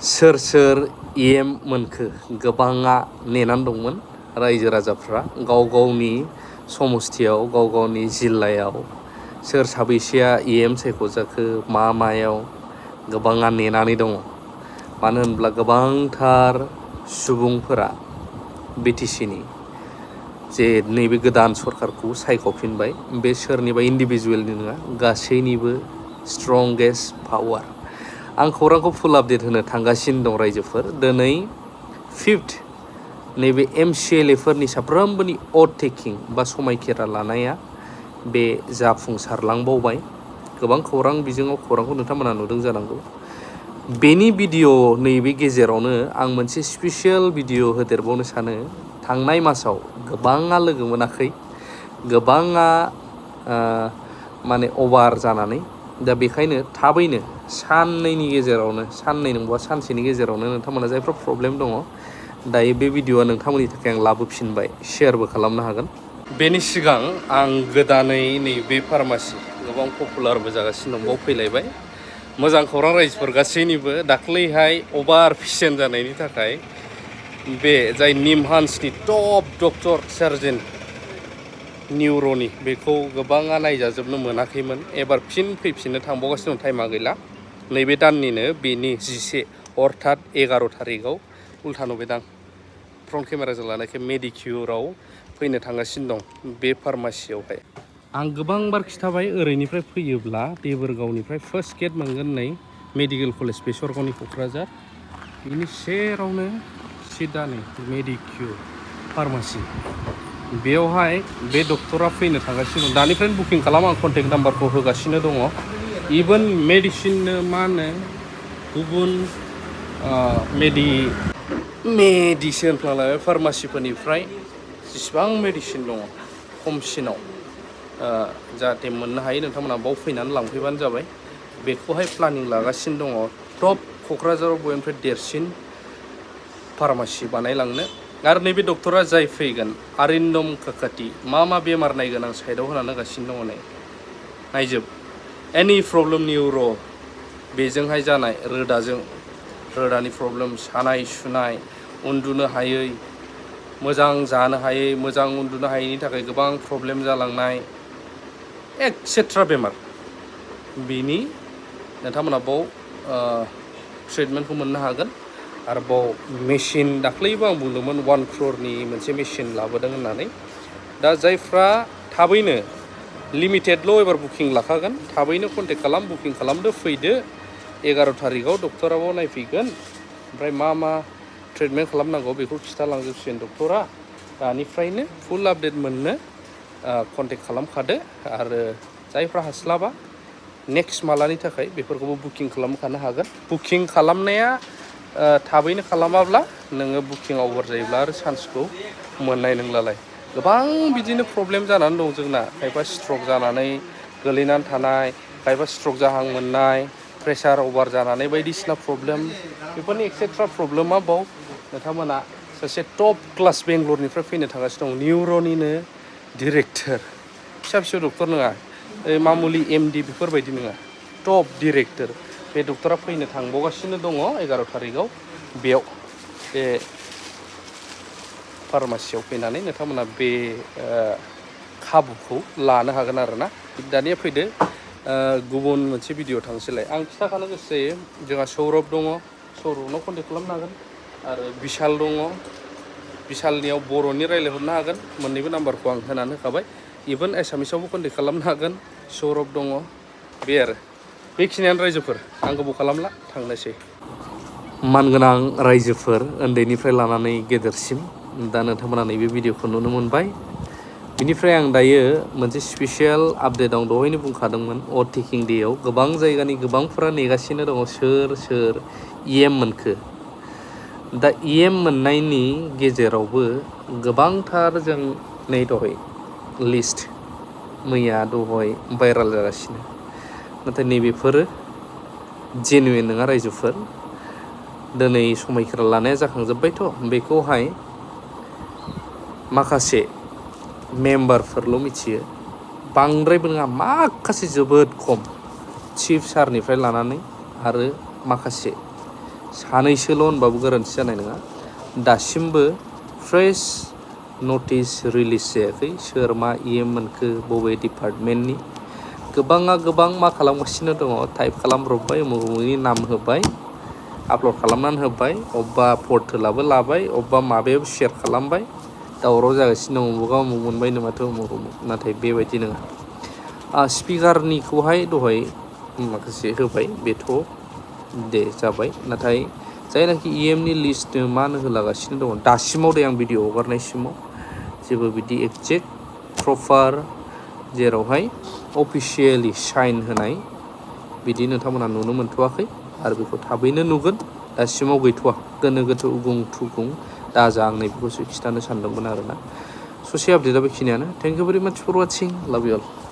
सोर सोर EM मोनखो गोबाङा नेनानै दंमोन रायजो राजाफ्रा गाव गावनि समस्थियाव गाव गावनि जिल्लायाव सोर साबैसेया EM सायख'जाखो मा मायाव गोबाङा नेनानै दङ मानो होनब्ला गोबांथार सुबुंफोरा BTCनि जे नैबे गोदान सरकारखौ सायख'फिनबाय बे सोरनिबा इन्डिभिजुवेलनि नङा गासैनिबो स्ट्रंगेस्ट पावार आं खौरांखौ फुल आपडेट होनो थांगासिनो दं रायजोफोर दिनै 5th नैबे MCLAफोरनि साफ्रोमबोनि अथ टेकिं बा समायखेरा लानाया बे जाफुंसारलांबावबाय गोबां खौरां बिजोङाव खौरांखौ नोंथांमोना नुदों जानांगौ बेनि भिडिअ नैबे गेजेरावनो आं मोनसे स्पेसियेल भिडिअ होदेरबावनो सानो थांनाय मासाव गोबाङा लोगो मोनाखै गोबाङा माने अभार जानानै दा बेखायनो थाबैनो साननैनि गेजेरावनो साननै नंबा सानसेनि गेजेरावनो नोंथांमोना जायफ्रा प्रब्लेम दङ दायो बे भिडिअआ नोंथांमोननि थाखाय आं लाबोफिनबाय शेयारबो खालामनो हागोन बेनि सिगां आं गोदानै नैबे फार्मासि गोबां पपुलारबो जागासिनो दं बाव फैलायबाय मोजां खौरां रायजोफोर गासैनिबो दाख्लैहाय अभार पेसेन्ट जानायनि थाखाय बे जाय निमहान्सनि टप डक्टर सार्जन निउर'नि बेखौ गोबाङा नायजाजोबनो मोनाखैमोन एबार फिन फैफिननो थांबावगासिनो दं टाइमा गैला नैबे दाननिनो बेनि 11 अर्थात 11 थारिखआव उल्था नुबायदां फ्रन्ट केमेराजों लानायखाय मेडिकिउराव फैनो थांगासिनो दं बे फार्मासियावहाय आं गोबां बार खिथाबाय ओरैनिफ्राय फैयोब्ला देबोरगावनिफ्राय फार्स्ट गेट मोनगोन नै मेडिकेल कलेज बेसरगावनि क'क्राझार बिनि सेरावनो सिदा नै मेडिकिउर फार्मासि बेयावहाय बे डक्टरा फैनो थांगासिनो दं दानिफ्रायनो बुकिं खालाम आं कन्टेक्ट नाम्बारखौ होगासिनो दङ इभेन मेडिसिननो मा होनो गुबुन मेडिसिनफ्रालाय फार्मासिफोरनिफ्राय जेसेबां मेडिसिन दङ खमसिनाव जाहाथे मोननो हायो नोंथांमोना बाव फैनानै लांफैबानो जाबाय बेखौहाय प्लानिं लागासिनो दङ टप क'क्राझाराव बयनिफ्राय देरसिन फार्मासि बानायलांनो आरो नैबे डक्टरा जाय फैगोन आरिन्दम काकाति मा बेमार नायगोन आं साइडआव होनानै होगासिनो दङ नै नायजोब एनि प्रब्लेम निउर' बेजोंहाय जानाय रोदानि प्रब्लेम सानाय सुनाय उन्दुनो हायै मोजां जानो हायै मोजां उन्दुनो हायैनि थाखाय गोबां प्रब्लेम जालांनाय एक्सेट्रा बेमार बिनि नोंथांमोना बाव ट्रिटमेन्टखौ मोननो हागोन आरोबाव मेसिन दाख्लैबो आं बुंदोंमोन 1 crore मोनसे मेसिन लाबोदों होननानै दा जायफ्रा थाबैनो लिमिटेडल' एबार बुकिं लाखागोन थाबैनो कन्टेक्ट खालाम बुकिं खालामदो फैदो 11 थारिखआव डक्टराबो नायफैगोन ओमफ्राय मा ट्रिटमेन्ट खालामनांगौ बेखौ खिथालांजोबसिगोन डक्टरा दानिफ्रायनो फुल आपडेट मोननो कन्टेक्ट खालामखादो आरो जायफ्रा हास्लाबा नेक्स्ट मालानि थाखाय बेफोरखौबो बुकिं खालामखानो हागोन बुकिं खालामनाया थाबैनो खालामाब्ला नोङो बुकिं अभार जायोब्ला आरो चान्सखौ मोननाय नंलालाय गोबां बिदिनो प्रब्लेम जानानै दं जोंना खायफा स्ट्रक जानानै गोलैनानै थानाय खायफा स्ट्रक जाहां मोननाय प्रेसार अभार जानानै बायदिसिना प्रब्लेम बेफोरनि एक्सेट्रा प्रब्लेमा बाव नोंथांमोना सासे टप क्लास बेंगलरनिफ्राय फैनो थांगासिनो दं निउर'निनो डिरेक्टर फिसा डक्टर नङा मामुलि MD बेफोरबायदि नङा टप डिरेक्टर बे डक्टरा फैनो थांबावगासिनो दङ 11 थारिखआव बेयाव बे फार्मासियाव फैनानै नोंथांमोना बे खाबुखौ लानो हागोन आरोना दानिया फैदो गुबुन मोनसे भिडिअ थांसैलाय आं खिथाखानो गोसो जायो जोंहा सौरभ दङ सौरभनाव कन्टेक्ट खालामनो हागोन आरो बिशाल दङ बिशालनियाव बर'नि रायज्लायहरनो हागोन मोननैबो नाम्बारखौ आं होनानै होखाबाय इभेन एसामिसावबो कन्टेक्ट खालामनो हागोन सौरभ दङ बे आरो बेखिनियानो रायजोफोर आं गोबाव खालामला थांनोसै मानगोनां रायजोफोर उन्दैनिफ्राय लानानै गेदेरसिम दा नोंथांमोना नैबे भिडिअखौ नुनो मोनबाय बिनिफ्राय आं दायो मोनसे स्पेसियेल आपडेट आं दहायनो बुंखादोंमन अथ टेकिं डेआव गोबां जायगानि गोबांफोरा नेगासिनो दङ सोर EM मोनखो दा EM मोननायनि गेजेरावबो गोबांथार जों नै दहाय लिस्ट मैया दहाय भाइराल जागासिनो नाथाय नैबेफोरो जेनुइन नङा रायजोफोर दिनै समायखेरा लानाया जाखांजोब्बायथ' बेखौहाय माखासे मेम्बारफोरल' मिथियो बांद्रायबो नङा माखासे जोबोद खम चिफ सारनिफ्राय लानानै आरो माखासे सानैसोल' होनबाबो गोरोन्थि जानाय नङा दासिमबो फ्रेश नटिस रिलिज जायाखै सोर मा EM मोनखो बबे डिपार्टमेन्टनि गोबाङा गोबां मा खालामगासिनो दङ टाइप खालामब्रबबाय उमुगनि नाम होबाय आपल'ड खालामनानै होबाय अबेबा पर्टेलाबो लाबाय अबेबा माबायाव शेयार खालामबाय दावराव जागासिनो दं उमुगा उमुग मोनबायनो माथो उमुग नाथाय बेबायदि नङा स्पिकारनिखौहाय दहाय माखासे होबाय बेथ' दे जाबाय नाथाय जायनाखि EMनि लिस्ट मानो होलागासिनो दङ दासिमाव दे आं भिडिअ हगारनायसिमाव जेबो बिदि एक्जेक्ट प्रपार जेरावहाय अफिसियेलि साइन होनाय बिदि नोंथांमोना नुनो मोनथ'वाखै आरो बेखौ थाबैनो नुगोन दासिमाव गैथ'वा गोनो गोथो उगुं थुगुं दाजा आं नैबेखौसो खिन्थानो सानदोंमोन आरोना ससे आपडेटआ बेखिनियानो थेंक इउ भेरि माच फर वाचिं लाभ इउ अल